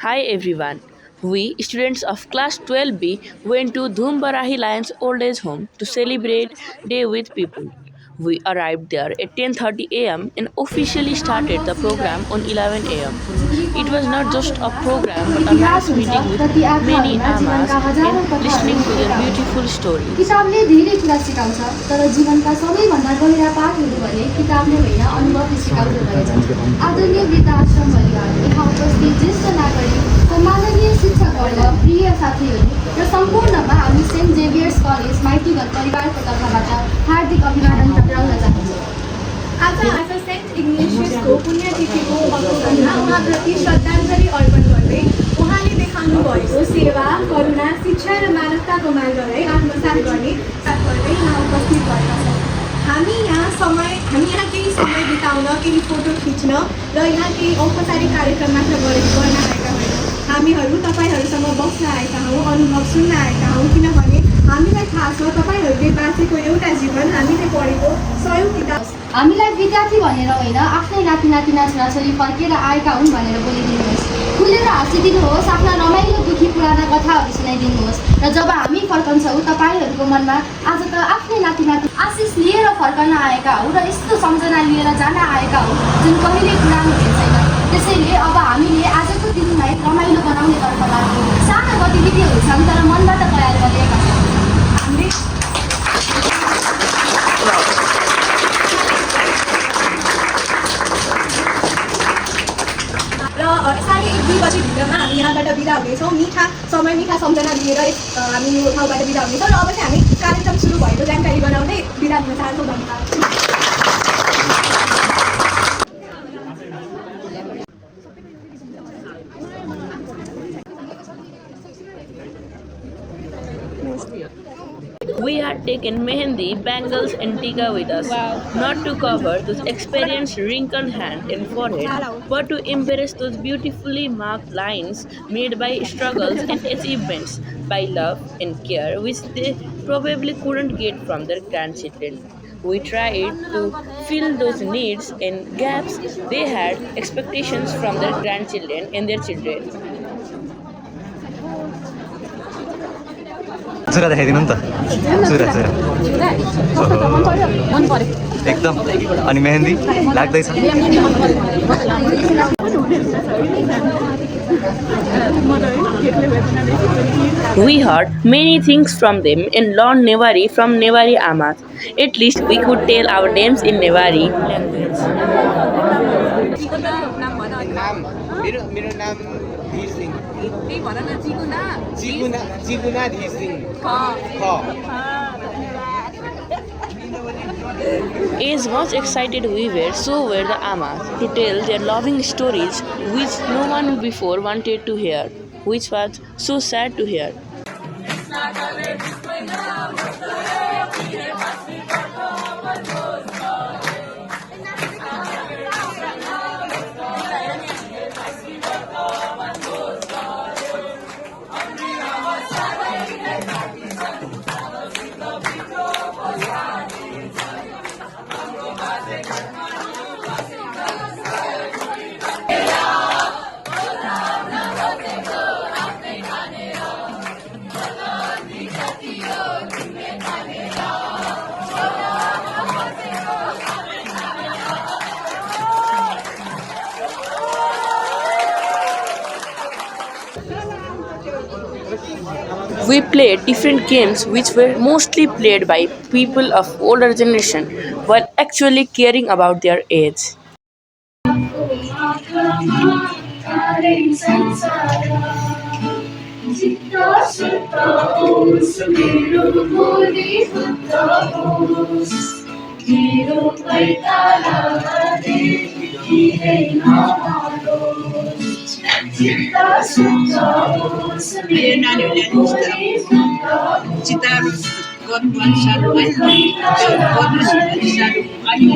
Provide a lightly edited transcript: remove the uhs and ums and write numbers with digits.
Hi everyone. We, students of class 12B, went to Dhoombarahi Lions Old Age Home to celebrate Day with People. We arrived there at 10:30 a.m. and officially started the program on 11 a.m. It was not just a program but a nice meeting with many amas and listening to their beautiful stories. किताबले धेरै कुरा सिकाउँछ तर जीवनका सबैभन्दा गहिरा पाठहरू भने किताबले होइन अनुभवले सिकाउँदो रहेछ आदरणीय वृद्ध आश्रम परिवार यहाँ उपस्थित ज्येष्ठ नागरिक सम्माननीय शिक्षकवर्ग प्रिय साथीहरू र सम्पूर्णमा हामी सेन्ट जेभियर्स कलेज माइतीगण परिवारको तर्फबाट हार्दिक अभिवादन टक्राउन चाहन्छौँ आज सेन्ट इग्नेसियसको पुण्यतिथिको अवसरमा उहाँप्रति श्रद्धाञ्जली अर्पण गर्दै उहाँले देखाउनु भएको सेवा करुणा शिक्षा र मानवताको मार्गलाई आत्मसात गर्ने साथ गर्दै यहाँ उपस्थित भएका छौँ हामी यहाँ केही समय बिताउन केही फोटो खिच्न र यहाँ केही औपचारिक कार्यक्रम मात्र गर्न आएका होइनौँ हामीहरू तपाईँहरूसँग बस्न आएका हौँ अनुभव सुन्न आएका हौँ किनभने हामीलाई थाहा छ तपाईँहरूले बाँचेको एउटा जीवन हामीले पढेको सयौँ किताब हामीलाई विद्यार्थी भनेर होइन आफ्नै नाति नातिना छोराछोरी फर्केर आएका हुन् भनेर बोलिदिनुहोस् खुलेर हाँसिदिनुहोस् आफ्ना रमाइलो दुःखी पुराना कथाहरू सुनाइदिनुहोस् र जब हामी फर्कन्छौँ तपाईँहरूको मनमा आज त आफ्नै नाति नाति आशिष लिएर फर्कन आएका हौ र यस्तो सम्झना लिएर जान आएका हौ जुन कहिले पुरानो हुँदैन त्यसैले अब हामीले आजको दिनलाई रमाइलो बनाउने तर्फ लाग्यौँ सानो गतिविधिहरू छन् तर मनबाट तयार गरिएका छौँ हामीले र साढे 1-2 बजीभित्रमा हामी यहाँबाट बिदा हुनेछौँ मिठा सम्झना लिएर हामी यो ठाउँबाट बिदा हुनेछौँ र अब चाहिँ हामी कार्यक्रम सुरु भएको जानकारी गराउँदै बिदा हुन चाहन्छौँ धन्यवाद We had taken mehendi, bangles, and tika with us, not to cover those experienced wrinkled hands and forehead, but to embrace those beautifully marked lines made by struggles and achievements, by love and care, which they probably couldn't get from their grandchildren. We tried to fill those needs and gaps they had expectations from their grandchildren and their children. चुरा देखाइदिनु नि त चुरा एकदम अनि मेहेन्दी लाग्दैछ We heard many things from them and learned Nevari from Nevari Amas. At least we could tell our names in Nevari language. मेरो नाम धीर सिंह जिगुना धीर Singh As much excited we were, so were the Amas to tell their loving stories which no one before wanted to hear, which was so sad to hear. We played different games which were mostly played by people of older generation while actually caring about their age. Ayo naaniwlee citaru God wansaru godus wansaru ayo